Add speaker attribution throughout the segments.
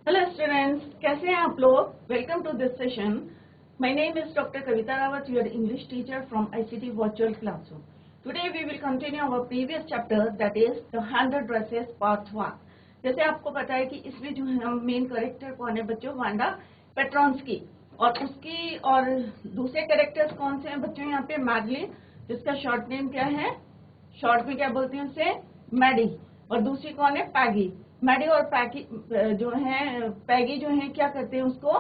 Speaker 1: Hello students, कैसे हैं आप लोग। Welcome to this session. My name is doctor Kavita Rawat, your English teacher from ICT virtual classroom. Today we will continue our previous chapter, that is the 100 dresses part 1। जैसे आपको पता है कि इसमें जो है हम मेन कैरेक्टर कौन है बच्चों, वांडा पेट्रोन्स्की, और उसकी और दूसरे कैरेक्टर्स कौन से हैं बच्चों, यहाँ पे मैडलिन, जिसका शॉर्ट नेम क्या है, शॉर्ट में क्या बोलते हैं उसे, मैडी। और दूसरी कौन है, पैगी। मैडी और पैगी जो है, पैगी जो है क्या करते हैं, उसको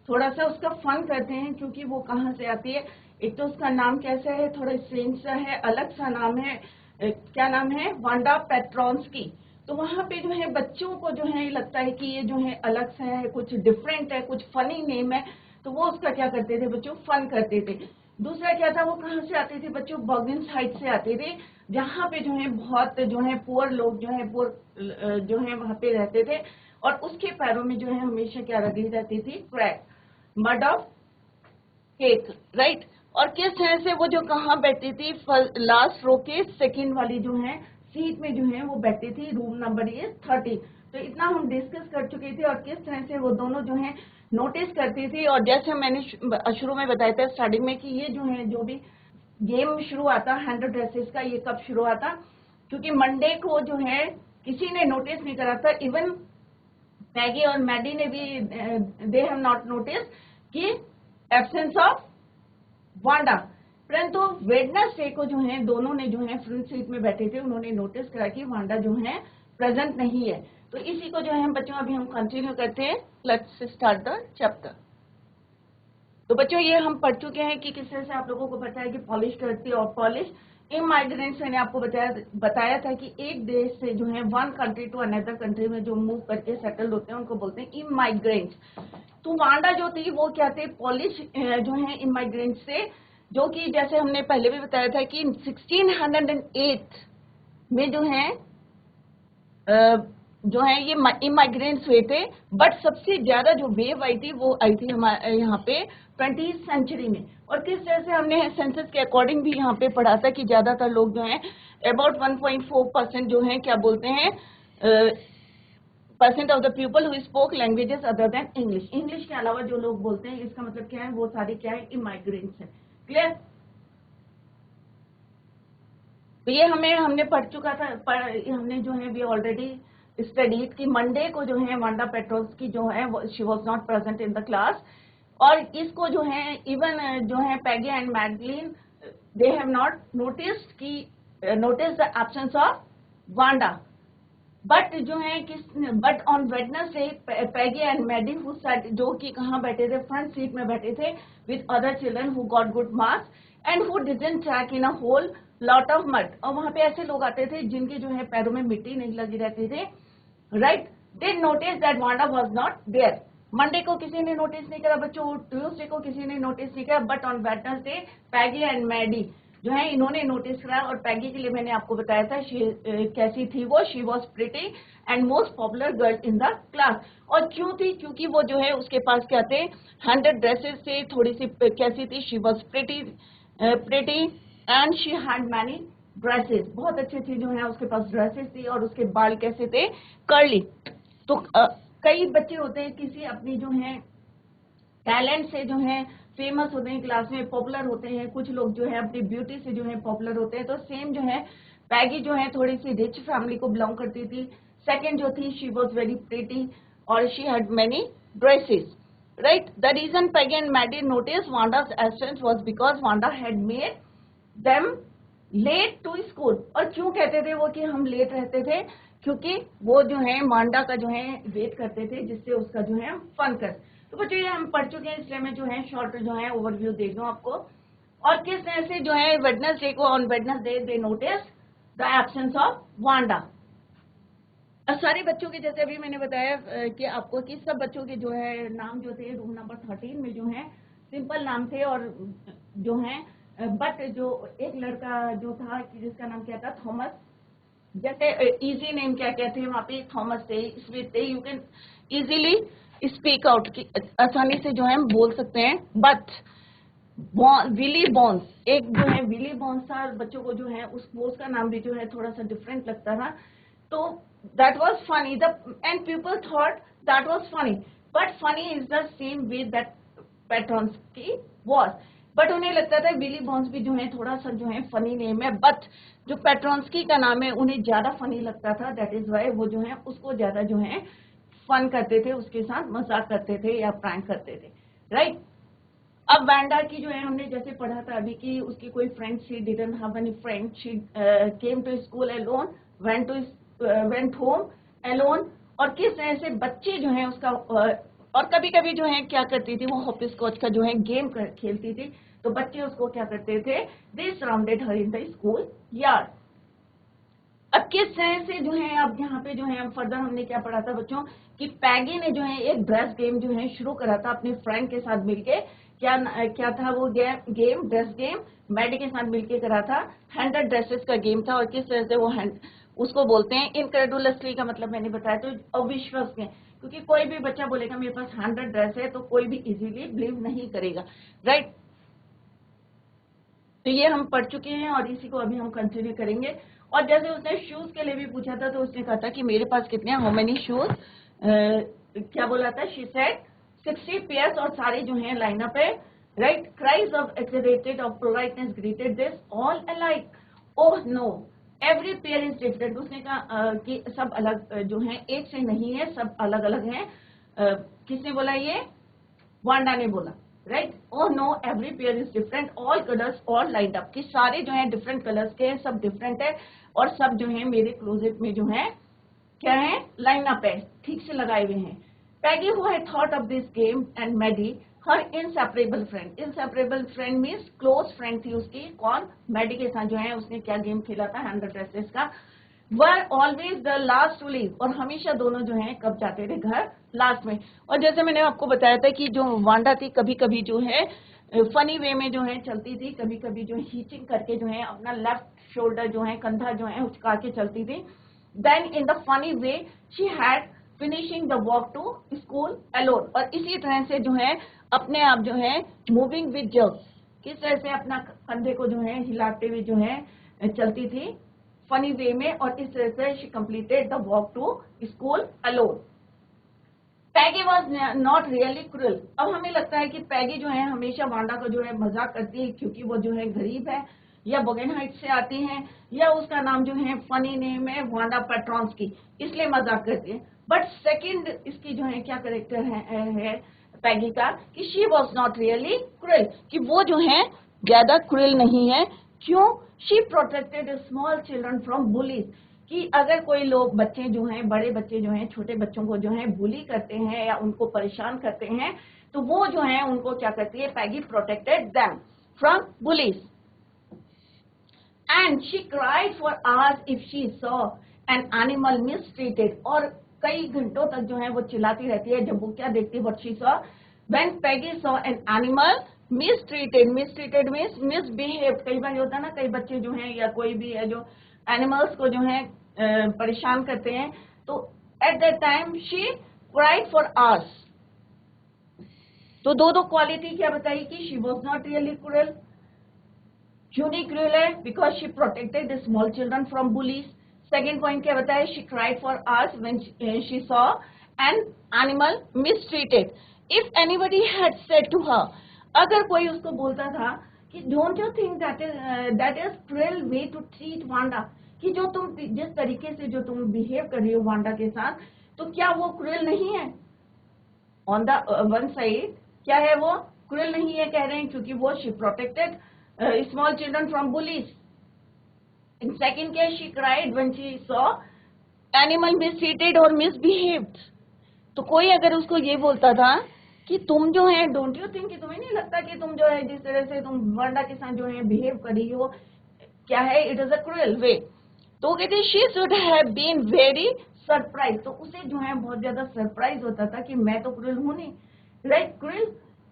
Speaker 1: थोड़ा सा उसका फन करते हैं, क्योंकि वो कहाँ से आती है। एक तो उसका नाम कैसा है, थोड़ा स्ट्रेंज सा है, अलग सा नाम है। क्या नाम है, वांडा पेट्रोन्स्की। तो वहां पे जो है बच्चों को जो है लगता है कि ये जो है अलग सा है, कुछ डिफरेंट है, कुछ फनी नेम है, तो वो उसका क्या करते थे बच्चों, फन करते थे। दूसरा क्या था, वो कहाँ से आते थे बच्चों, बर्गिन साइड से आते थे, जहाँ पे जो है बहुत जो है पुअर लोग जो है पुअर जो है वहां पे रहते थे। और उसके पैरों में जो है हमेशा क्या लगी रहती थी, crack, mud of cake, right. और किस तरह से वो जो कहाँ बैठती थी, लास्ट रो के सेकंड वाली जो है सीट में जो है वो बैठती थी, रूम नंबर ये 30। तो इतना हम डिस्कस कर चुके थे, और किस तरह से वो दोनों जो है नोटिस करती थी। और जैसे मैंने शुरू में बताया था स्टार्टिंग में कि ये जो है जो भी गेम शुरू आता 100 ड्रेसेस का, ये कब शुरू आता, क्योंकि मंडे को जो है किसी ने नोटिस नहीं करा था, इवन मैगी और मैडी ने भी, दे हैव नॉट नोटिस कि एब्सेंस ऑफ वांडा। परंतु वेडनेसडे को जो है दोनों ने जो है फ्रंट सीट में बैठे थे, उन्होंने नोटिस करा कि वांडा जो है प्रेजेंट नहीं है। तो इसी को जो है हम बच्चों अभी हम कंटिन्यू करते हैं। Let's start the chapter. तो बच्चों ये हम पढ़ चुके हैं कि किस तरह से आप लोगों को पता है कि पॉलिश करती है, और पॉलिश इमाइग्रेंट्स मैंने आपको बताया था कि एक देश से जो है one country to another country में जो मूव करके सेटल होते हैं उनको बोलते हैं इमाइग्रेंट्स। तो वांडा जो थी वो क्या थे, पॉलिश जो है इमाइग्रेंट से, जो कि जैसे हमने पहले भी बताया था कि 1608 में जो है जो है ये इमाइग्रेंट्स हुए थे। बट सबसे ज्यादा जो वेव आई थी वो आई थी हमारे यहाँ पे 20th सेंचुरी में। और किस तरह से हमने सेंसस के अकॉर्डिंग भी यहाँ पे पढ़ा था कि ज्यादातर लोग जो हैं अबाउट 1.4% जो है क्या बोलते हैं, percent of the people who spoke languages other than English, English के अलावा जो लोग बोलते हैं, इसका मतलब क्या है, वो सारे क्या है, इमाइग्रेंट्स है। क्लियर। तो ये हमने पढ़ चुका था, हमने जो है वी ऑलरेडी स्टडीड कि मंडे को जो है वांडा पेट्रोल्स जो है she was not present in the class. और इसको जो है इवन जो है Peggy and Madeline, they have not noticed कि notice the absence of Wanda. But जो है किस, but on Wednesday Peggy and Maddie who sat, जो कि कहाँ बैठे थे, फ्रंट सीट में बैठे थे with other children who got good marks and who didn't track in a whole lot of mud. और वहां पे ऐसे लोग आते थे जिनके जो है पैरों में मिट्टी नहीं लगी रहती थी, right. They notice that Wanda was not there. Monday को किसी ने नोटिस नहीं करा बच्चों, ट्यूसडे को किसी ने नोटिस नहीं करा, but on Wednesday Peggy and Maddie जो है इन्होंने नोटिस करा। और पैगी के लिए मैंने आपको बताया था कैसी थी वो, she was pretty and most popular girl in the class. और क्यों थी, क्योंकि वो जो है उसके पास क्या थे, 100 ड्रेसेस थे, थोड़ी सी कैसी थी, she was pretty and she had many dresses, बहुत अच्छी थी जो है उसके पास ड्रेसेस थी। और उसके बाल कैसे थे, कर्ली। तो कई बच्चे होते हैं किसी अपनी जो है टैलेंट से जो है फेमस होते हैं, क्लास में पॉपुलर होते हैं, कुछ लोग जो है अपनी ब्यूटी से जो है पॉपुलर होते हैं। तो सेम जो है पैगी जो है थोड़ी सी रिच फैमिली को बिलोंग करती थी। सेकंड जो थी, शी वाज वेरी प्रिटी और she had many dresses, right. The reason Peggy and Maddie notice Wanda's absence was because Wanda had made them late to school. और क्यों कहते थे वो कि हम लेट रहते थे, क्योंकि वो जो है वांडा का जो है वेट करते थे, जिससे उसका जो है फन कर। तो बच्चों ये हम पढ़ चुके हैं, इसलिए मैं जो है शॉर्ट जो है ओवरव्यू दे दूं आपको। और किस तरह से जो है वेडनेसडे को, on Wednesday they notice the absence of Wanda. और सारे बच्चों के, जैसे अभी मैंने बताया कि आपको कि सब बच्चों के जो है नाम जो थे रूम नंबर 13 में जो है सिंपल नाम थे। और जो है बट जो एक लड़का जो था जिसका नाम क्या था, थॉमस, जैसे इजी नेम क्या कहते हैं वहां पे, थॉमस थे, स्मिथ थे, you can easily speak out की आसानी से जो है हम बोल सकते हैं। बट विली बॉन्स, एक जो है विली बॉन्स था, बच्चों को जो है उसका नाम भी जो है थोड़ा सा डिफरेंट लगता था। तो that was funny the end people thought that was funny, but funny is the same way that Petronsky was. But उन्हें लगता था विली बॉन्स भी जो है थोड़ा सा जो है फनी नेम है, बट जो पेट्रॉन्स्की का नाम है उन्हें ज्यादा फनी लगता था, दैट इज वाई वो जो है उसको ज्यादा जो है फन करते थे, उसके साथ मजाक करते थे या प्रैंक करते थे, राइट। अब वांडा की जो है हमने जैसे पढ़ा था अभी कि उसकी कोई friend, she didn't have any friend, she came to school alone, went home alone, और किस तरह से बच्चे जो है उसका और कभी कभी जो है क्या करती थी वो हॉपिस स्कॉच का जो है गेम खेलती थी, तो बच्चे उसको क्या करते थे, दे surrounded her in the school yard. अब किस तरह से जो है अब यहाँ पे जो है फर्दर हमने क्या पढ़ा था बच्चों कि पैगी ने जो है एक ड्रेस गेम जो है शुरू करा था अपने फ्रेंड के साथ मिलके, क्या था वो गेम ड्रेस गेम मैडी के साथ मिलके करा था, 100 ड्रेसेस का गेम था। और किस तरह से वो उसको बोलते हैं इनक्रेडुलसली, का मतलब मैंने बताया तो अविश्वसनीय, क्योंकि कोई भी बच्चा बोलेगा मेरे पास 100 ड्रेस है तो कोई भी इजीली बिलीव नहीं करेगा, राइट। तो ये हम पढ़ चुके हैं और इसी को अभी हम कंटिन्यू करेंगे। और जैसे उसने शूज के लिए भी पूछा था तो उसने कहा था कि मेरे पास कितने, हाउ मेनी शूज, क्या बोला था, शी सेड 60 पेयर्स, और सारे जो हैं लाइनअप है, right. Cries of excreted of politeness greeted this all alike, oh know every pair is different. उसने कहा कि सब अलग जो हैं, एक से नहीं है, सब अलग अलग हैं। किसने बोला ये, वांडा ने बोला, right. Oh know every pair is different, all colours all light up, कि सारे जो हैं डिफरेंट कलर्स के हैं, सब डिफरेंट है और सब जो है मेरे क्लोजेट में जो है क्या है, लाइन अप है, ठीक से लगाए हुए हैं। Peggy who had thought of this game and Maddie her inseparable friend, inseparable friend means close friend थी उसकी, कौन, मैडी के साथ जो है उसने क्या गेम खेला था 100 ड्रेसेस का, were always the last to leave, और हमेशा दोनों जो है कब जाते थे घर, लास्ट में। और जैसे मैंने आपको बताया था कि जो वांडा थी कभी कभी जो है फनी वे में जो है चलती थी, कभी कभी जो हीचिंग करके जो है अपना लेफ्ट शोल्डर जो है कंधा जो है उचका के चलती थी। Then in the funny way she had finishing the walk to school alone, और इसी तरह से जो है अपने आप जो है मूविंग विद जर्क्स, किस तरह से अपना कंधे को जो है हिलाते हुए जो है चलती थी फनी वे में, और इस तरह से she completed the walk to school alone. Peggy was not really cruel. अब हमें लगता है कि पैगी जो है हमेशा वांडा का जो है मजाक करती है, क्योंकि वो जो है गरीब है या बोगेनहाइट से आती हैं, या उसका नाम जो है फनी नेम है वांडा पेट्रॉन्स्की, इसलिए मजाक करती है। बट सेकंड इसकी जो है क्या करेक्टर है पैगी का, कि she was not really cruel, कि वो जो है ज्यादा क्रूअल नहीं है। क्यों, she protected small children from bullies, कि अगर कोई लोग बच्चे जो हैं, बड़े बच्चे जो हैं, छोटे बच्चों को जो है बुली करते हैं या उनको परेशान करते हैं, तो वो जो है उनको क्या करती है, Peggy protected them from bullies. And she cried for hours if she saw an animal mistreated, और कई घंटों तक जो है वो चिल्लाती रहती है जब वो क्या देखती है, what she saw, when Peggy saw an animal mistreated, mistreated means misbehave. कई बार होता है ना, कई बच्चे जो हैं या कोई भी है जो एनिमल्स को जो है परेशान करते हैं, तो at that time she cried for hours. तो दो क्वालिटी क्या बताई कि she was not really cruel, क्यों नहीं क्रूअल है, because she protected the small children from bullies. Second point क्या बताया, she cried for hours when she saw an animal mistreated. If anybody had said to her, अगर कोई उसको बोलता था कि don't you think that is cruel way to treat Wanda, कि जो तुम जिस तरीके से जो तुम बिहेव कर रही हो वांडा के साथ, तो क्या वो क्रूअल नहीं है। ऑन द वन साइड क्या है, वो क्रूअल नहीं है कह रहे हैं, क्योंकि वो she protected small children from bullies. In second case she cried when she saw animal mistreated और मिसबिहेव्ड। तो कोई अगर उसको ये बोलता था कि तुम जो है, डोंट यू थिंक, कि तुम्हें नहीं लगता कि तुम जो है जिस तरह से तुम वांडा के साथ जो है बिहेव कर रही हो क्या है, it is a cruel way, तो कहते she should have been very surprise, तो उसे जो है बहुत ज्यादा सरप्राइज होता था कि मैं तो क्रूअल हूं नहीं, राइट। क्रूअल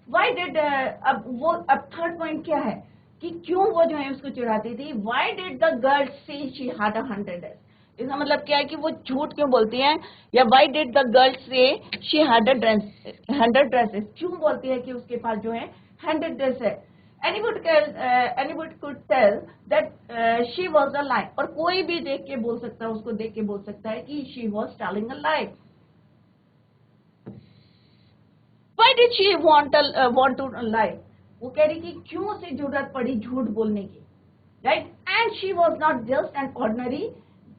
Speaker 1: व्हाई डिड, अब थर्ड पॉइंट क्या है कि क्यों वो जो है उसको चिढ़ाती थी, व्हाई डिड द गर्ल से शी हैड 100 ड्रेस, इसका मतलब क्या है कि वो झूठ क्यों बोलती हैं, या व्हाई डिड द गर्ल से शी हैड 100 ड्रेसेस, क्यों बोलती है कि उसके पास जो है 100 ड्रेस है। Anybody could tell that she was a lie, और कोई भी देख के बोल सकता है, उसको देख के बोल सकता है कि she was telling a lie. Why did she want to lie? वो कह रही कि क्यों उसे जरूरत पड़ी झूठ बोलने की, right? And she was not just an ordinary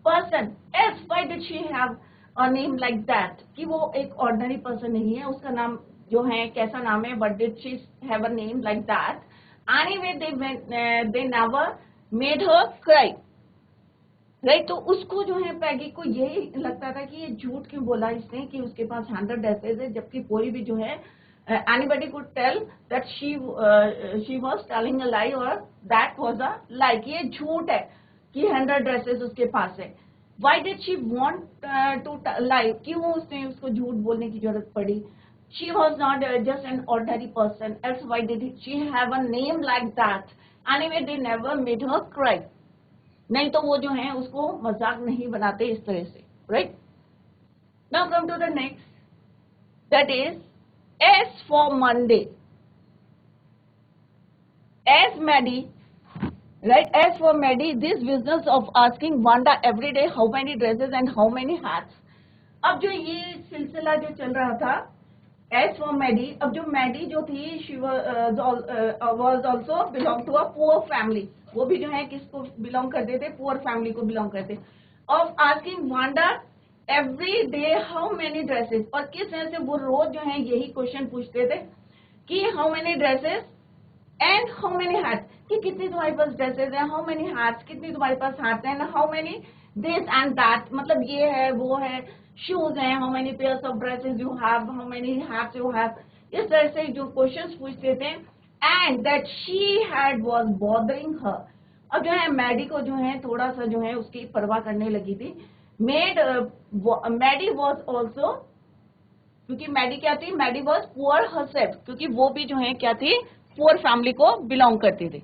Speaker 1: person. Else, why did she have a name like that? कि वो एक ordinary person नहीं है, उसका नाम जो है कैसा नाम है? But did she have a name like that? Anyway, they never made her cry. Right तो उसको जो है पैगी को यही लगता था कि ये झूठ क्यों बोला इसने कि उसके पास 100 ड्रेसेस है, जबकि कोई भी जो है anybody could tell that she was telling a lie और दैट वाज अ लाई कि ये झूठ है कि 100 ड्रेसेस उसके पास है. Why did she want to lie, क्यों उसने उसको झूठ बोलने की जरूरत पड़ी? She was not just an ordinary person, else why did she have a name like that? Anyway they never made her cry. नहीं तो वो जो है उसको मजाक नहीं बनाते इस तरह से, right? Now come to the next, that is as for Monday. As Maddie, right? As for Maddie, this business of asking Wanda every day how many dresses and how many hats. अब जो ये सिलसिला जो चल रहा था S for Maddie, अब जो मैडी जो थी she was also belong to a poor family. वो भी जो है किसको बिलोंग करते थे? पुअर फैमिली को बिलोंग करते. Of asking Wanda every day how many dresses, और किस तरह से वो रोज जो है यही क्वेश्चन पूछते थे कि how many dresses and how many hats, कि कितनी तुम्हारे पास ड्रेसेस है, हाउ मेनी हैट्स, कितनी तुम्हारे पास हैट्स है, how many this and that, मतलब ये है वो है, शूज हैं, how many pairs of dresses you have, how many hats you have, इस तरह से जो क्वेश्चंस पूछते थे. And that she had was bothering her. अब जो है मैडी को जो है थोड़ा सा जो है उसकी परवाह करने लगी थी. मैडी वाज आल्सो, क्योंकि मैडी क्या थी? मैडी वाज पुअर हरसेल्फ, क्योंकि वो भी जो है क्या थी? पुअर फैमिली को बिलोंग करती थी.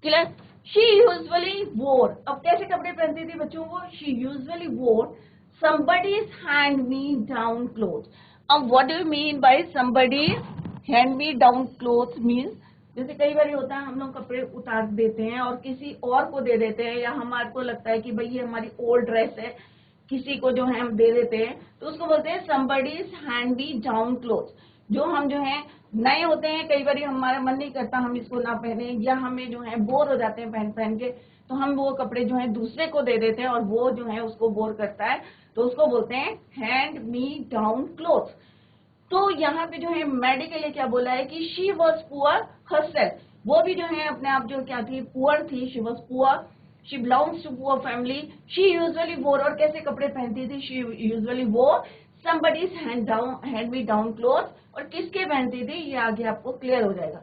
Speaker 1: क्लियर? शी यूजुअली वोर, अब कैसे कपड़े पहनती थी बच्चों को? शी यूजुअली वोर somebody's hand me down clothes. अब what do you mean by somebody's hand me down clothes means, जैसे कई बार होता है हम लोग कपड़े उतार देते हैं और किसी और को दे देते हैं, या हमारे को लगता है कि भाई ये हमारी ओल्ड ड्रेस है, किसी को जो है हम दे देते हैं, तो उसको बोलते हैं somebody's hand me down clothes. जो हम जो है नए होते हैं, कई बार हमारा मन नहीं करता हम इसको ना पहने, या हमें जो है बोर हो जाते हैं पहन पहन के, तो हम वो कपड़े जो है दूसरे को दे देते हैं और वो जो है उसको बोर करता है, तो उसको बोलते हैं हैंड मी डाउन क्लोथ्स. तो यहाँ पे जो है मैडी के लिए क्या बोला है कि शी वॉज पुअर हरसेल्फ, वो भी जो है अपने आप जो क्या थी? पुअर थी. She was poor, she belongs to poor family. She usually wore, और कैसे कपड़े पहनती थी? शी यूजुअली वोर somebody's hand me down clothes. और किसके पहनती थी ये आगे आपको क्लियर हो जाएगा.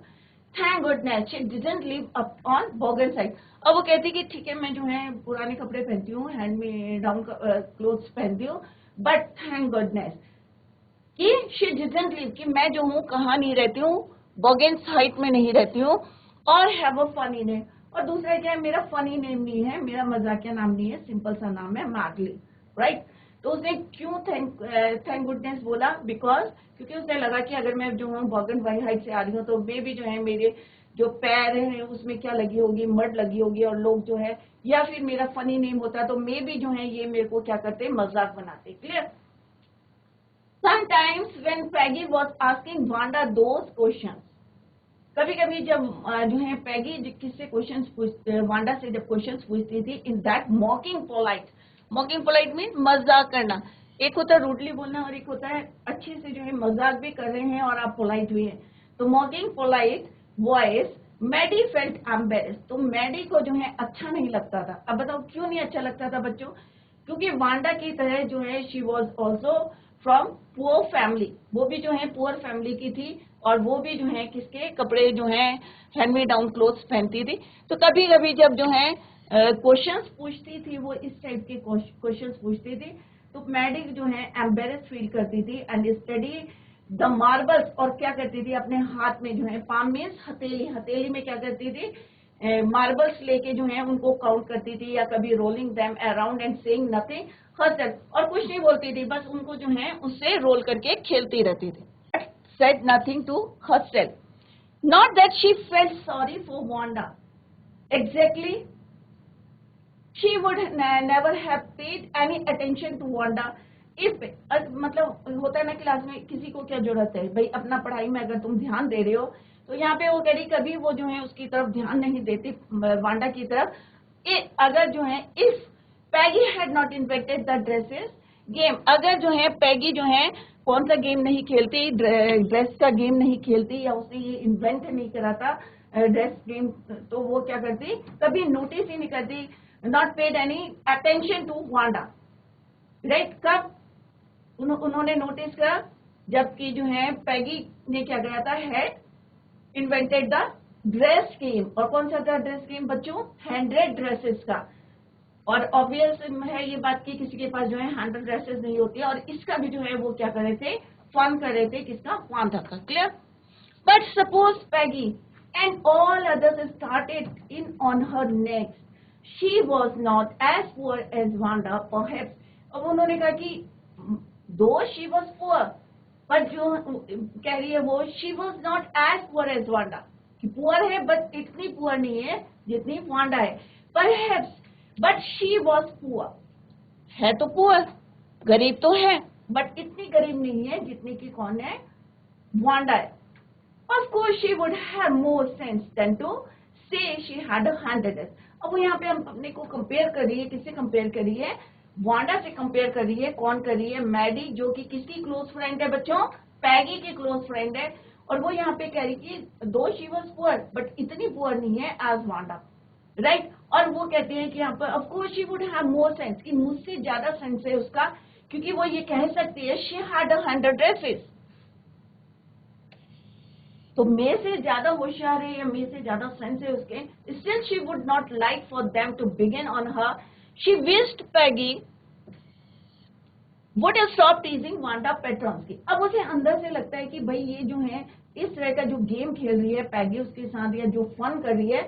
Speaker 1: Thank goodness she didn't live up on Bogan side. अब वो कहती कि ठीक है मैं जो है पुराने कपड़े पहनती हूँ, हैंड में डाउन क्लोथ्स पहनती हूँ, बट थैंक गुडनेस कि she didn't live, कि मैं जो हूँ कहाँ नहीं रहती हूँ? बोगन साइट में नहीं रहती हूँ. और हैव अ फनी नेम, और दूसरा क्या है? मेरा फनी नेम नहीं है, मेरा मजाकिया नाम नहीं है, सिंपल सा नाम है मैगली, राइट? तो उसने क्यों थैंक गुडनेस बोला? बिकॉज क्योंकि उसने लगा कि अगर मैं जो हूँ बॉगन वाई हाइट से आ रही हूँ तो मे भी जो है मेरे जो पैर हैं उसमें क्या लगी होगी? मड लगी होगी, और लोग जो है, या फिर मेरा फनी नेम होता तो मे भी जो है ये मेरे को क्या करते? मजाक बनाते. Clear? Sometimes when Peggy was asking Wanda those questions, कभी कभी जब जो है पैगी किससे क्वेश्चंस वांडा से जब क्वेश्चंस पूछती थी, in that मॉकिंग polite. मॉकिंग polite mean मजाक करना. एक होता है रूडली बोलना और एक होता है अच्छे से जो है मजाक भी कर रहे हैं और आप पोलाइट भी हैं. तो mocking polite voice, Maddie felt embarrassed. तो मैडी को जो है अच्छा नहीं लगता था. अब बताओ क्यों नहीं अच्छा लगता था बच्चों? क्योंकि वांडा की तरह जो है she was also from poor family, वो भी जो है पुअर फैमिली की थी, और वो भी जो है किसके कपड़े जो है हैंड मी डाउन क्लोथ्स पहनती थी. तो कभी कभी जब जो है क्वेश्चंस पूछती थी, वो इस टाइप के क्वेश्चंस पूछती थी, तो मैडी जो है एम्बेरेस फील करती थी एंड स्टडी द मार्बल्स. और क्या करती थी? अपने हाथ में जो है पाम मीन्स हथेली, हथेली में क्या करती थी? मार्बल्स लेके जो है उनको काउंट करती थी, या कभी rolling them around and saying nothing herself, और कुछ नहीं बोलती थी, बस उनको जो है उससे रोल करके खेलती रहती थी. Said nothing to herself. Not that she felt sorry for Wanda. Exactly. She would never have paid any attention to Wanda if मतलब होता है ना क्लास में, किसी को क्या जरूरत है भाई, अपना पढ़ाई में अगर तुम ध्यान दे रहे हो, तो यहाँ पे वो कह रही कभी वो जो है उसकी तरफ ध्यान नहीं देती वांडा की तरफ। अगर जो है if Peggy had not invented the dresses game, अगर जो है पैगी जो है कौन सा गेम नहीं खेलती, ड्रेस का गेम नहीं खेलती, या उसने ये इन्वेंट नहीं करा था ड्रेस गेम, तो वो क्या करती, कभी नोटिस ही नहीं करती, not paid any attention to Wanda, right. कब उन्होंने नोटिस करा, जबकि जो है पैगी ने क्या करा था, had invented the dress game. और कौन सा था ड्रेस गेम बच्चों, 100 ड्रेसेस का। और ऑब्वियस है ये बात कि किसी के पास जो है 100 ड्रेसेस नहीं होती है, और इसका भी जो है वो क्या कर रहे थे, फन कर रहे थे, किसका, वांडा का। Clear. But suppose Peggy and all others started in on her next, she was not as poor as Wanda perhaps. अब उन्होंने कहा कि दो शी वॉज पुअर, पर जो कह रही है वो, she was not as poor as Wanda, कि पुअर है बट इतनी पुअर नहीं है जितनी वांडा है। Perhaps but she was poor, है तो पुअर, गरीब तो है, बट इतनी गरीब नहीं है जितनी की कौन है, वांडा है। Of course she would have more sense than to say she had 100। अब वो यहाँ पे हम अपने को कंपेयर कर रही है, किससे कंपेयर कर रही है, वांडा से कंपेयर कर रही है। कौन कर रही है, मैडी, जो कि किसकी क्लोज फ्रेंड है बच्चों, पैगी की क्लोज फ्रेंड है। और वो यहाँ पे कह रही कि दो शी वॉज पुअर बट इतनी पुअर नहीं है एज वांडा, राइट। और वो कहते हैं कि यहाँ पर of course she would have more sense, कि मुझसे ज्यादा सेंस है उसका, क्योंकि वो ये कह सकती है शी हैड 100 ड्रेसेस, तो मैं से ज्यादा होशियार है या मैं से ज्यादा सेंस है उसके। Still she would not like for them to begin on her, she wished Peggy would stop teasing Wanda Petronski. अब उसे अंदर से लगता है कि भाई ये जो है इस तरह का जो गेम खेल रही है पैगी उसके साथ, या जो फन कर रही है,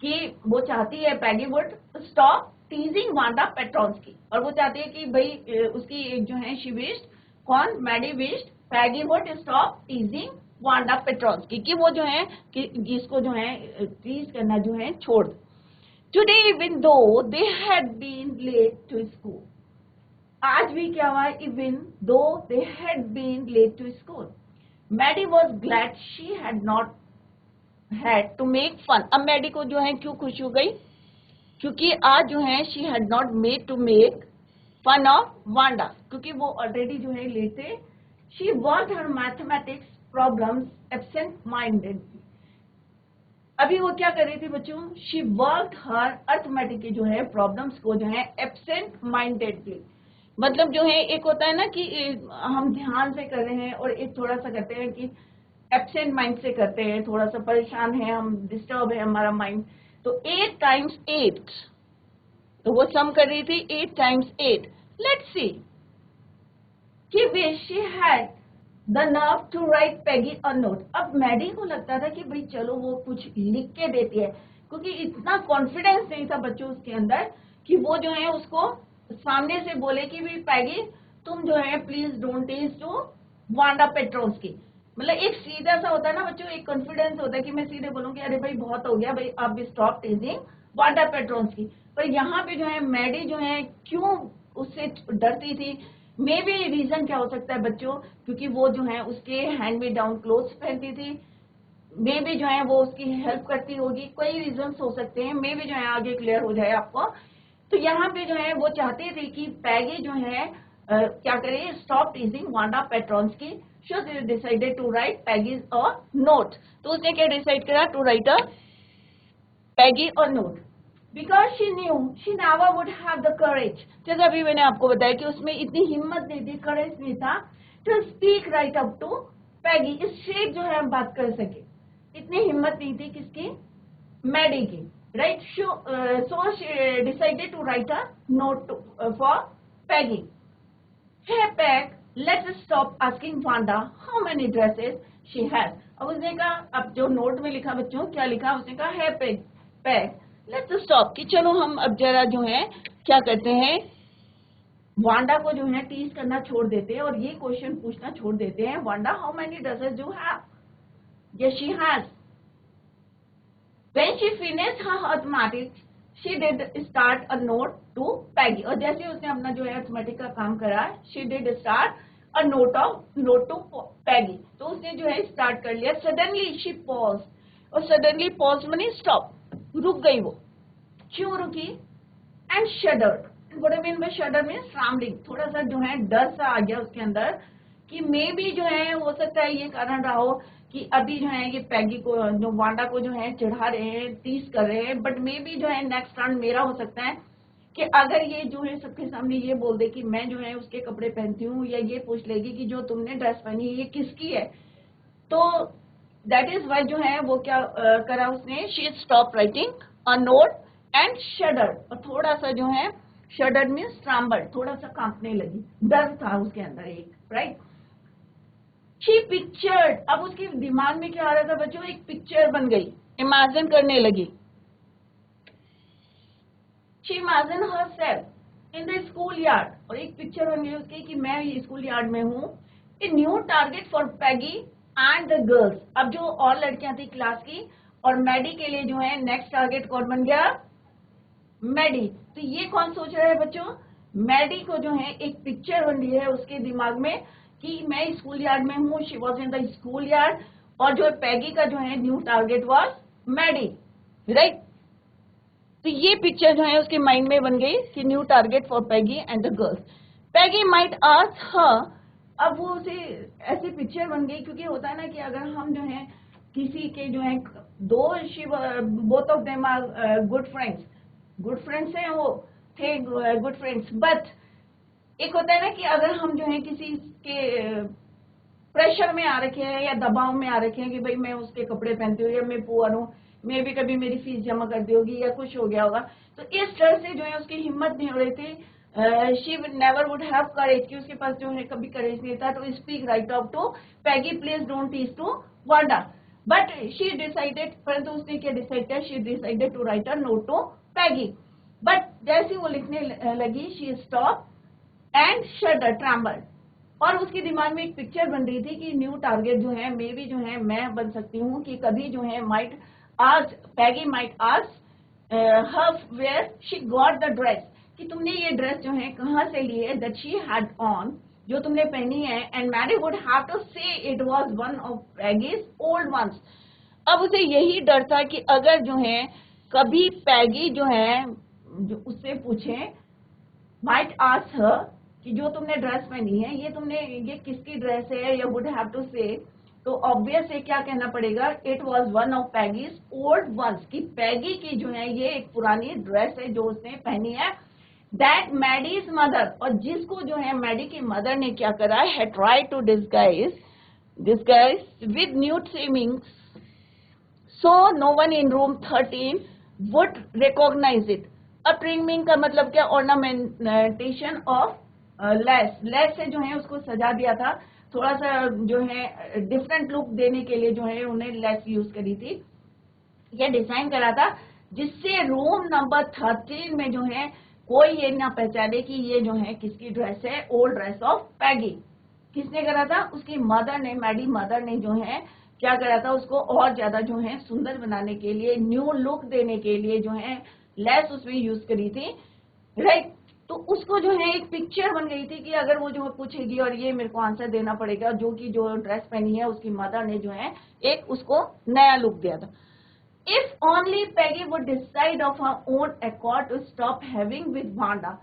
Speaker 1: कि वो चाहती है पैगी would stop teasing Wanda Petronski, और वो चाहती है कि भाई उसकी एक जो है शी विश्ड, कौन, Maddie wished Peggy would stop teasing Wanda Petronski, कि वो जो है कि इसको जो है टीज करना जो है छोड़ दे। Today even though they had been late to school, आज भी क्या हुआ, even though they had been late to school, Maddie was glad she had not had to make fun. अब मैडी को जो है क्यों खुशी हो गई, क्योंकि आज जो है she had not made to make fun of Wanda, क्योंकि वो ऑलरेडी जो है लेट थे। She worked her mathematics problems absent mindedly, अभी वो क्या कर रही थी बच्चों, शी वर्कड हर अर्थमेटिक की जो है प्रॉब्लम्स को जो है एब्सेंट माइंडेडली, मतलब जो है एक होता है ना कि हम ध्यान से कर रहे हैं, और एक थोड़ा सा करते हैं कि एब्सेंट माइंड से करते हैं, थोड़ा सा परेशान है हम, डिस्टर्ब है हमारा माइंड। तो 8 times 8, तो वो सम कर रही थी 8 times 8। Let's see, he wished she had the nerve to write Peggy a note। अब मैडी को लगता था कि भाई चलो वो कुछ लिख के देती है, क्योंकि इतना कॉन्फिडेंस नहीं था बच्चों उसके अंदर कि वो जो है उसको सामने से बोले कि भाई पैगी तुम जो है please don't tease to Wanda Petronski. मतलब एक सीधा सा होता है ना बच्चों, एक कॉन्फिडेंस होता है कि मैं सीधे बोलूंगी अरे भाई बहुत हो गया भाई, आप भी स्टॉप टीजिंग वांडा पेट्रोन्स्की। पर यहाँ पे जो है मैडी जो है क्यों उससे डरती थी, मे बी रीजन क्या हो सकता है बच्चों, क्योंकि वो जो है उसके हैंड में डाउन क्लोथ्स पहनती थी, मे बी जो है वो उसकी हेल्प करती होगी, कई रीजन हो सकते हैं, मे बी जो है आगे क्लियर हो जाए आपको। तो यहाँ पे जो है वो चाहते थे कि पैगी जो है क्या करे, stop teasing Wanda Petronski. So they decided to write Peggy a note, तो उसने क्या डिसाइड करा, to write a Peggy a note, because she knew she never would have the courage. जैसे अभी मैंने आपको बताया कि उसमें इतनी हिम्मत नहीं थी, करेज नहीं था to speak right up to Peggy, इससे जो है हम बात कर सके, इतनी हिम्मत नहीं थी किसकी, मैडी की, right. So she decided to write a note for Peggy. Hey Peg, let's stop asking Wanda how many dresses she has। अब उसने कहा, अब जो नोट में लिखा बच्चों क्या लिखा, उसने कहा Hey Peg, let's stop, कि चलो हम अब जरा जो है क्या करते हैं, वांडा को जो है टीज करना छोड़ देते हैं, और ये क्वेश्चन पूछना छोड़ देते हैं, Wanda how many dresses do you have? Yes she has। When she finished her mathematics, she did start a note to Peggy, और जैसे उसने अपना जो है अर्थमेटिक का काम करा, she did start a note to Peggy, तो उसने जो है स्टार्ट कर लिया। सडनली शी पॉज, और सडनली पॉज माने स्टॉप, रुक गई वो। क्यों रुकी? And shuddered, what I mean by shudder means trembling, थोड़ा सा जो है डर सा आ गया उसके अंदर कि मे बी जो है हो सकता है ये कारण रहा हो कि अभी जो है ये पैगी को, जो वांडा को जो है चिढ़ा रहे हैं, टीज कर रहे हैं, बट मे बी जो है नेक्स्ट टर्न मेरा हो सकता है कि अगर ये जो है सबके सामने ये बोल दे कि मैं जो है उसके कपड़े पहनती हूँ, या ये पूछ लेगी कि जो तुमने ड्रेस पहनी है ये किसकी है, तो दैट इज वाई जो है वो क्या करा उसने, she stop writing a note and शडर, और थोड़ा सा जो है शडर मीन्स ट्रैम्बल, थोड़ा सा कांपने लगी, डर था उसके अंदर एक, राइट। शी पिक्चर्ड, अब उसके दिमाग में क्या आ रहा था बच्चों, एक पिक्चर बन गई, इमेजिन करने लगी। She imagine herself in the school yard, और एक पिक्चर बन गई उसकी कि मैं स्कूल यार्ड में हूँ। A new target for Peggy and the girls, अब जो और लड़कियां थी क्लास की, और मैडी के लिए जो है नेक्स्ट टारगेट कौन बन गया, मैडी। तो ये कौन सोच रहा है बच्चों, मैडी को जो है एक पिक्चर बन रही है उसके दिमाग में कि मैं स्कूल यार्ड में हूँ, she was in the school yard, और जो पैगी का जो है new target was Maddie, right. तो ये पिक्चर जो है उसके माइंड में बन गई कि new target for Peggy and the girls. Peggy might ask her, अब वो उसे ऐसी पिक्चर बन गई, क्योंकि होता है ना कि अगर हम जो है किसी के जो है दो, both of them are good friends हैं, वो थे गुड फ्रेंड्स, बट एक होता है ना कि अगर हम जो है किसी के प्रेशर में आ रखे हैं या दबाव में आ रखे हैं कि भाई मैं उसके कपड़े पहनती हूँ, या मैं पुअर हूँ, मैं भी कभी मेरी फीस जमा कर दी होगी, या कुछ हो गया होगा, तो इस डर से जो है उसकी हिम्मत नहीं हो रही थी, she never would have courage, कि उसके पास जो है कभी करेज नहीं था to speak right out to Peggy, please don't tease to Wanda, but she decided, परंतु उसने क्या डिसाइड किया, she decided to write a note to Peggy, but जैसे वो लिखने लगी, she stop and shudder trembled, और उसके दिमाग में एक पिक्चर बन रही थी कि न्यू टारगेट जो है मे बी जो है मैं बन सकती हूँ, कि कभी जो है माइट आज Peggy might ask her where she got the dress, कि तुमने ये ड्रेस जो है कहाँ से ली है, दैट शी हैड ऑन, जो तुमने पहनी है, and Maddie would have to say it was one of Peggy's old ones. अब उसे यही डर था कि अगर जो है कभी पैगी जो है जो उससे पूछे, माइट आस्क हर कि जो तुमने ड्रेस पहनी है ये किसकी ड्रेस है, या वुड हैव टू से, तो ऑब्वियस है क्या कहना पड़ेगा, it was one of Peggy's old once, कि पैगी की जो है ये एक पुरानी ड्रेस है जो उसने पहनी है, दैट मैडीज मदर, और जिसको जो है मैडी की मदर ने क्या करा है, try to disguise with nude swimming, so no one in room 13 would recognise it. अब ट्रिमिंग का मतलब क्या, ऑर्नामेंटेशन ऑफ लेस से जो है उसको सजा दिया था, थोड़ा सा जो है डिफरेंट लुक देने के लिए जो है उन्हें लेस यूज करी थी, ये डिजाइन करा था जिससे रूम नंबर 13 में जो है कोई ये ना पहचाने कि ये जो है किसकी ड्रेस है, ओल्ड ड्रेस ऑफ पैगी। किसने करा था, उसकी मदर ने, मैडी मदर ने जो है क्या करा था, उसको और ज्यादा जो है सुंदर बनाने के लिए, न्यू लुक देने के लिए जो है लेस उसमें यूज करी थी, राइट। तो उसको जो है एक पिक्चर बन गई थी कि अगर वो जो पूछेगी और ये मेरे को आंसर देना पड़ेगा, जो कि जो ड्रेस पहनी है उसकी मदर ने जो है एक उसको नया लुक दिया था। If only Peggy would decide of her own accord to stop having with Wanda,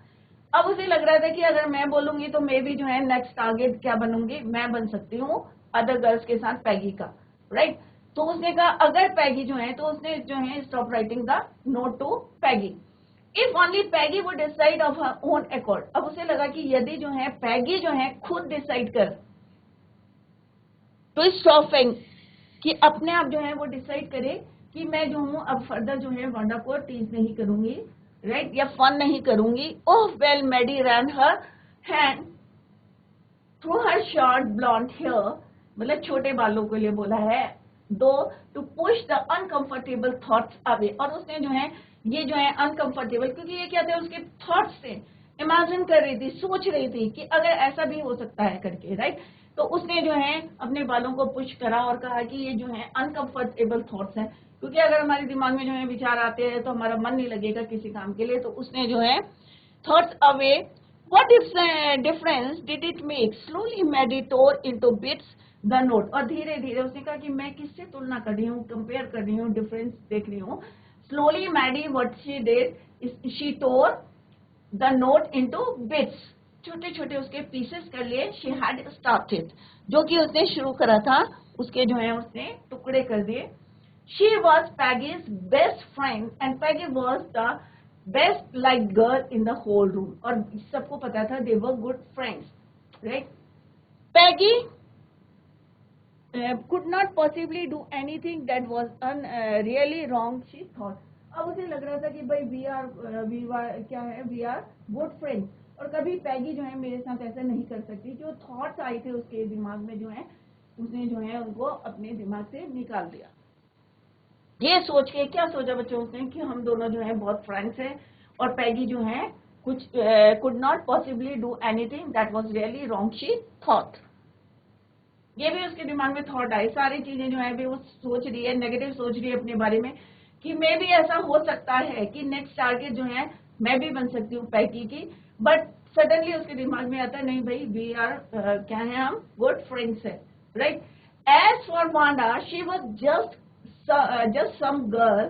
Speaker 1: अब उसे लग रहा था कि अगर मैं बोलूंगी तो मैं भी जो है नेक्स्ट टारगेट क्या बनूंगी, मैं बन सकती हूँ अदर गर्ल्स के साथ पैगी का, राइट। तो उसने कहा अगर पैगी जो है, तो उसने जो है stop writing the note to Peggy. If only Peggy would decide of her own accord, अब उसे लगा कि यदि जो है पैगी जो है खुद डिसाइड कर, तो स्टॉपिंग, कि अपने आप जो है वो डिसाइड करे कि मैं जो हूँ अब फर्दर जो है वांडा को टीज नहीं करूंगी, राइट, या फन नहीं करूंगी। Oh well, Maddie ran her hand through her short blond hair, मतलब छोटे बालों के लिए बोला है, दो to push the uncomfortable thoughts away, और उसने जो है ये जो है अनकंफर्टेबल, क्योंकि ये क्या थे उसके थॉट्स थे, इमेजिन कर रही थी, सोच रही थी कि अगर ऐसा भी हो सकता है करके, राइट। तो उसने जो है अपने बालों को पुश करा और कहा कि ये जो है अनकंफर्टेबल थॉट्स हैं, क्योंकि अगर हमारे दिमाग में जो है विचार आते हैं तो हमारा मन नहीं लगेगा किसी काम के लिए, तो उसने जो है thoughts away, what difference did it make, slowly Maddie tore into bits the note, और धीरे धीरे उसने कहा कि मैं किससे तुलना कर रही हूँ, कंपेयर कर रही हूँ, डिफरेंस देख रही हूँ। Slowly Maddie what she did, she tore the note into bits, छोटे छोटे उसके पीसेस कर लिए, शी हैड स्टार्टेड, जो कि उसने शुरू करा था उसके जो है उसने टुकड़े कर दिए। She was Peggy's best friend and Peggy was the best like girl in the whole room, और सबको पता था they were good friends, right. Peggy could not possibly do anything that was really wrong, she thought. अब उसे लग रहा था कि भाई वी आर क्या है, वी आर गुड फ्रेंड्स, और कभी पैगी जो है मेरे साथ ऐसा नहीं कर सकती। जो थॉट्स आए थे उसके दिमाग में जो है उसने जो है उनको अपने दिमाग से निकाल दिया। ये सोच के क्या सोचा बच्चों उसने कि हम दोनों जो है बहुत फ्रेंड्स हैं, और पैगी जो है कुछ could not possibly do anything that was really wrong, she thought. ये भी उसके दिमाग में थॉट आए, सारी चीजें जो है भी वो सोच रही है, नेगेटिव सोच रही है अपने बारे में कि मैं भी ऐसा हो सकता है कि नेक्स्ट टारगेट जो है मैं भी बन सकती हूँ पैगी की। बट सडनली उसके दिमाग में आता है नहीं भाई वी आर क्या है, हम गुड फ्रेंड्स है, right. As for Wanda she was just some girl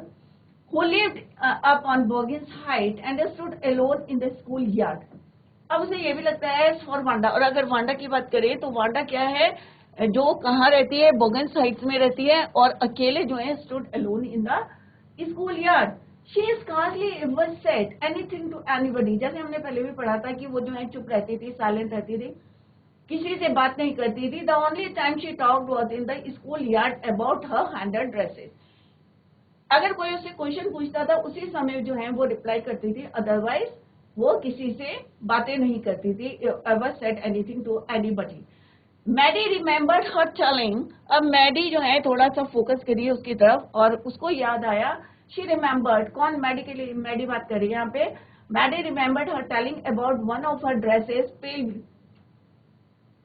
Speaker 1: who lived up on Boggins Height and stood alone in the school yard. अब उसे ये भी लगता है फॉर वांडा, और अगर वांडा की बात करें तो वांडा क्या है, जो कहाँ रहती है, बोगन्स हाइट्स में रहती है, और अकेले जो है stood alone in the school yard. She scarcely ever said anything to anybody, जैसे हमने पहले भी पढ़ा था कि वो जो है चुप रहती थी, साइलेंट रहती थी, किसी से बात नहीं करती थी। The only time she talked was in the school yard about her handed dresses. अगर कोई उससे क्वेश्चन पूछता था उसी समय जो है वो रिप्लाई करती थी, अदरवाइज वो किसी से बातें नहीं करती थी, ever said anything to anybody. Maddie remembered her telling, अब मैडी जो है थोड़ा सा फोकस करिए उसकी तरफ, और उसको याद आया, शी रिमेम्बर्ड, कौन मैडी के लिए मैडी बात कर रही है यहाँ पे, Maddie remembered her telling about one of her dresses pale.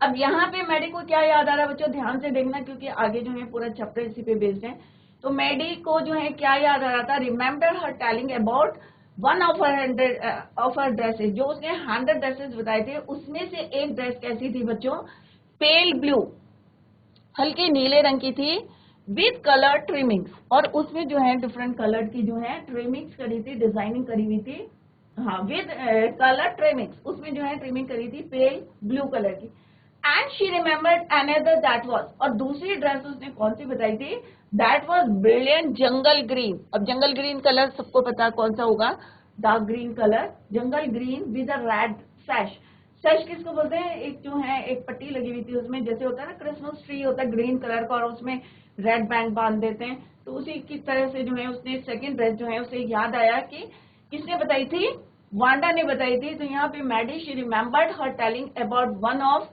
Speaker 1: अब यहाँ पे मैडी को क्या याद आ रहा है बच्चों, ध्यान से देखना क्योंकि आगे जो है पूरा चैप्टर इसी पे बेस्ड है। तो मैडी को जो है क्या याद आ रहा था, remember her telling about one of her dresses, जो उसने 100 ड्रेसेस बताए थे उसमें से एक ड्रेस कैसी थी बच्चों, पेल ब्लू, हल्के नीले रंग की थी, विथ कलर ट्रिमिंग्स, और उसमें जो है डिफरेंट कलर की जो है ट्रिमिंग्स करी थी, डिजाइनिंग करी हुई थी, हाँ विद कलर ट्रिमिंग्स, उसमें जो है ट्रिमिंग करी थी पेल ब्लू कलर की। And she remembered another that was, और दूसरी ड्रेस उसने कौन सी बताई थी, that was brilliant jungle green. अब जंगल ग्रीन कलर सबको पता है कौन सा होगा, dark green colour, jungle green with a red sash. Sash किसको बोलते हैं, एक जो है एक पट्टी लगी हुई थी उसमें, जैसे होता है ना क्रिसमस ट्री होता है ग्रीन कलर का और उसमें रेड बैंड बांध देते हैं, तो उसी की तरह से जो है उसने सेकंड ड्रेस जो है उसे याद आया कि किसने बताई थी, वांडा ने बताई थी। तो यहाँ पे Maddie she remembered her telling about one of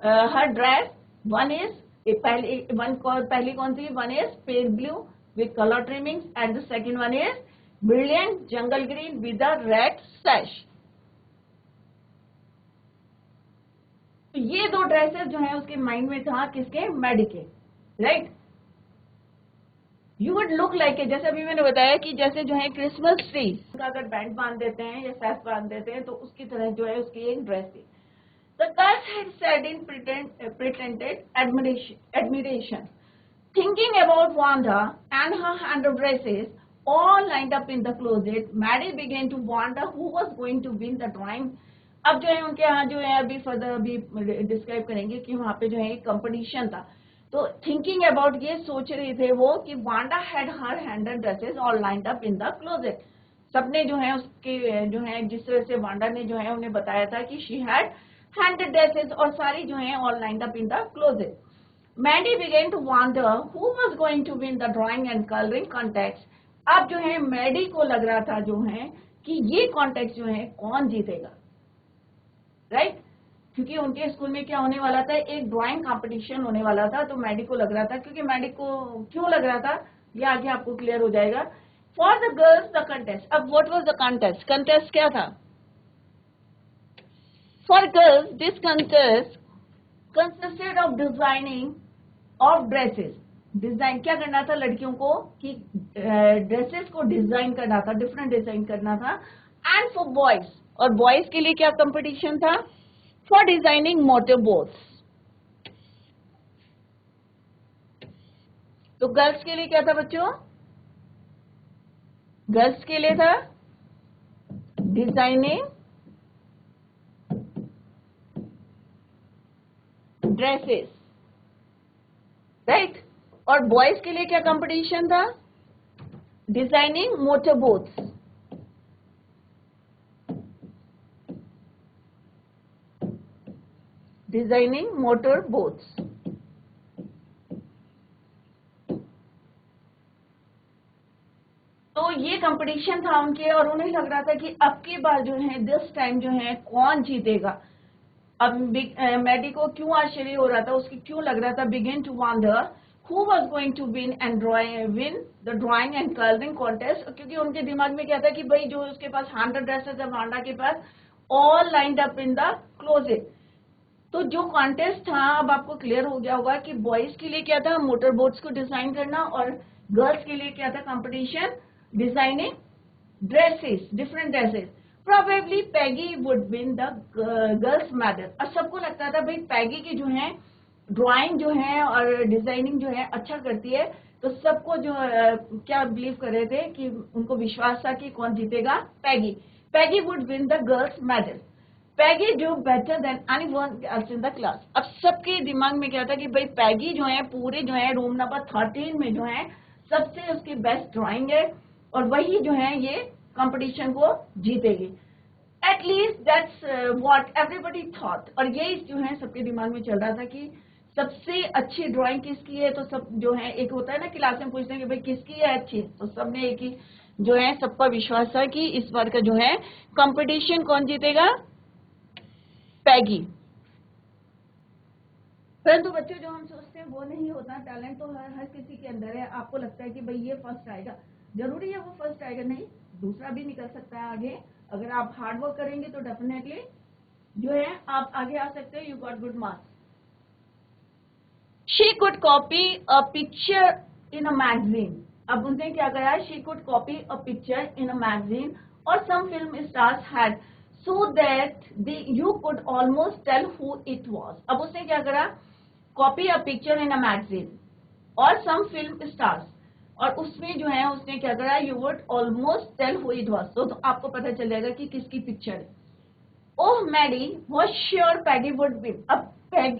Speaker 1: her dress, one is पहली कौन सी, one is pale blue with colour trimmings and the second one is brilliant jungle green with a red sash. तो ये दो dresses जो है उसके mind में था, किसके, मैडी के, right. You would look like, जैसे अभी मैंने बताया कि जैसे जो है क्रिसमस ट्री का अगर बैंड बांध देते हैं या सैश बांध देते हैं तो उसकी तरह जो है उसकी एक ड्रेस थी। The girls had said in pretended admiration, thinking about Wanda and her hand of dresses all lined up in the closet. Maddie began to wonder who was going to win the drawing. अब जो है उनके यहाँ जो है अभी further अभी describe करेंगे कि वहाँ पे जो है एक कंपटीशन था। तो थिंकिंग अबाउट, ये सोच रहे थे वो कि Wanda had her handle dresses all lined up in the closet. सबने जो है उसके जो है जिस तरह से वांडा ने जो है उन्हें बताया था कि शी हैड 100 ड्रेसेस, और सारी जो है all lined up in the closet. Maddie began to wonder who was going to win the drawing and colouring contest. अब जो है मैडी को लग रहा था जो है कि ये कॉन्टेस्ट जो है कौन जीतेगा, राइट। क्योंकि उनके स्कूल में क्या होने वाला था, एक ड्राइंग कंपटीशन होने वाला था। तो मैडी को लग रहा था, क्योंकि मैडी को क्यों लग रहा था ये आगे आपको क्लियर हो जाएगा। For the girls the contest, अब what was the contest, contest क्या था, for girls this contest consisted of designing of dresses, design क्या करना था लड़कियों को कि ड्रेसेस को डिजाइन करना था, डिफरेंट डिजाइन करना था। एंड फॉर बॉयज, और बॉयज के लिए क्या कंपटीशन था? For designing motor boats. तो गर्ल्स के लिए क्या था बच्चों? गर्ल्स के लिए था डिजाइनिंग ड्रेसेस, राइट। और बॉयज के लिए क्या कंपटीशन था? Designing motor boats. Designing motor boats. तो ये कंपटीशन था उनके, और उन्हें लग रहा था कि अब की बार जो है दिस टाइम जो है कौन जीतेगा। अब मैडी को क्यों आश्चर्य हो रहा था, उसकी क्यों लग रहा था, begin to wonder who was going to win and win the drawing and colouring contest. क्योंकि उनके दिमाग में क्या था कि भाई जो उसके पास 100 ड्रेसेस है वांडा के पास, all lined up in the closet. तो जो कॉन्टेस्ट था, अब आपको क्लियर हो गया होगा कि बॉयज के लिए क्या था, मोटर बोट्स को डिजाइन करना, और गर्ल्स के लिए क्या था competition, designing dresses, different dresses. Probably Peggy would win the girls medal. और सबको लगता था भाई पैगी की जो है ड्राइंग जो है और डिजाइनिंग जो है अच्छा करती है, तो सबको जो क्या बिलीव कर रहे थे कि उनको विश्वास था कि कौन जीतेगा, Peggy. Peggy would win the girls medal. Peggy do better than anyone else in the class. अब सबके दिमाग में क्या था कि भाई पैगी जो है पूरे जो है रूम नंबर 13 में जो है सबसे उसकी बेस्ट ड्राइंग है, और वही जो है ये कंपटीशन को जीतेगी। At least that's what everybody thought. और यही जो है सबके दिमाग में चल रहा था कि सबसे अच्छी ड्राइंग किसकी है। तो सब जो है, एक होता है ना क्लास में पूछते हैं कि भाई किसकी है अच्छी, तो सबने एक ही जो है सबका विश्वास था कि इस बार का जो है कंपटीशन कौन जीतेगा, पैगी। परंतु बच्चों जो हम सोचते हैं वो नहीं होता। टैलेंट तो हर किसी के अंदर है। आपको लगता है कि भाई ये फर्स्ट आएगा, जरूरी है वो फर्स्ट आएगा? नहीं, दूसरा भी निकल सकता है आगे। अगर आप हार्ड वर्क करेंगे तो डेफिनेटली जो है आप आगे आ सकते हैं। You got good marks. She could copy a picture in a magazine. अब उसने क्या करा, she could copy a picture in a magazine और some film stars had, so that you could almost tell who it was। अब उसने क्या करा, copy a picture in a magazine और सम फिल्म स्टार्स, और उसमें जो है उसने क्या करा, you would almost tell who it was. तो आपको पता चल जाएगा कि किसकी पिक्चर है। Oh Maddie was sure Peggy would win. अब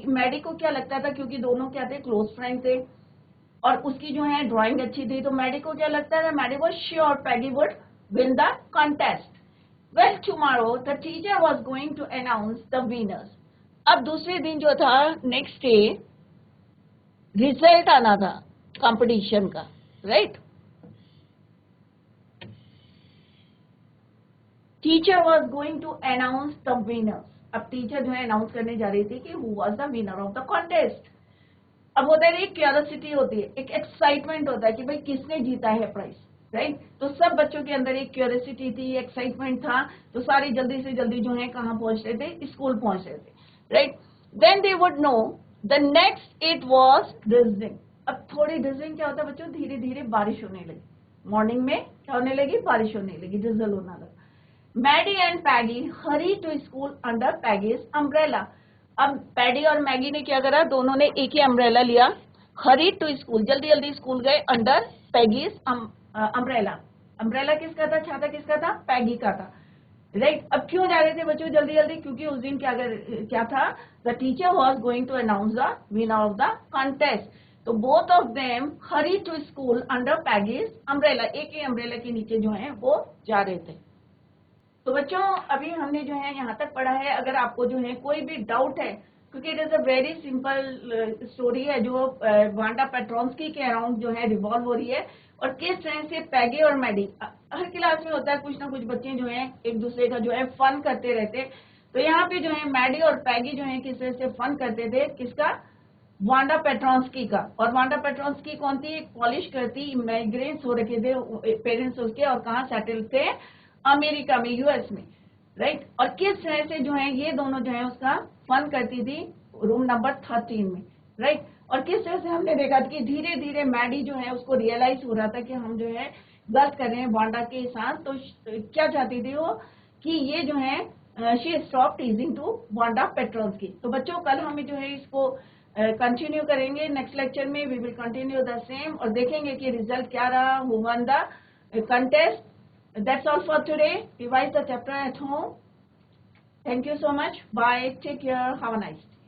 Speaker 1: मैडी को क्या लगता था, क्योंकि दोनों क्या थे, क्लोज फ्रेंड थे, और उसकी जो है ड्राइंग अच्छी थी, तो मैडी को क्या लगता था, Maddie was sure Peggy would win the contest. Well, tomorrow the teacher was going to announce the winners। अब दूसरे दिन जो था, नेक्स्ट डे रिजल्ट आना था कंपटीशन का, right. Teacher was going to announce the winners. अब टीचर जो है अनाउंस करने जा रही थी कि who was the winner of the contest. अब होता है एक क्यूरियोसिटी होती है, एक एक्साइटमेंट होता है कि भाई किसने जीता है प्राइज, राइट। तो सब बच्चों के अंदर एक क्यूरियोसिटी थी, एक्साइटमेंट था, तो सारे जल्दी से जल्दी जो है कहाँ पहुंच रहे थे, स्कूल पहुंच रहे थे, right. Then they would know the next it was drizzling. अब थोड़ी ड्रिजलिंग क्या होता है बच्चों, धीरे धीरे बारिश होने लगी। मॉर्निंग में क्या होने लगी, बारिश होने लगी, ड्रिजल होना लगा। Maddie and Peggy hurry to school under Peggy's umbrella. अब पैडी और मैगी ने क्या करा, दोनों ने एक ही अम्ब्रेला लिया, हरी टू स्कूल, जल्दी जल्दी स्कूल गए, अंडर पैगीज अम्ब्रेला। अम्ब्रेला किसका था, छाता किसका था, पैगी का था, राइट। अब क्यों जा रहे थे बच्चों जल्दी जल्दी, क्योंकि उस दिन क्या था, the teacher was going to announce the winner of the contest. तो both of them hurry to school under Peggy's umbrella, एक ही अम्ब्रेला के नीचे जो है वो जा रहे थे। तो बच्चों अभी हमने जो है यहाँ तक पढ़ा है। अगर आपको जो है कोई भी डाउट है, क्योंकि it is a very simple story है जो वांडा पेट्रोन्स्की के अराउंड जो है रिवॉल्व हो रही है, और किस तरह से पैगी और मैडी, हर क्लास में होता है कुछ ना कुछ बच्चे जो है एक दूसरे का जो है फन करते रहते। तो यहाँ पे जो है मैडी और पैगी जो है किस तरह से फन करते थे, किसका, वांडा पेट्रोन्स्की का। और वांडा पेट्रोन्स्की कौन थी, एक पॉलिश करती इमिग्रेंट्स हो रखे थे पेरेंट्स उसके, और कहाँ सेटल थे, अमेरिका में, यूएस में, राइट। और किस तरह से जो है ये दोनों जो है उसका फन करती थी रूम नंबर 13 में, राइट। और किस तरह से हमने देखा कि धीरे धीरे मैडी जो है उसको रियलाइज हो रहा था कि हम जो है गलत कर रहे हैं वांडा के साथ। तो क्या चाहती थी वो कि ये जो है she stop teasing to Wanda पेट्रोल्स की। तो बच्चों कल हमें जो है इसको कंटिन्यू करेंगे, नेक्स्ट लेक्चर में we will continue the same और देखेंगे कि रिजल्ट क्या रहा, who won the contest. That's all for today. Revise the chapter at home. Thank you so much. Bye. Take care. Have a nice day.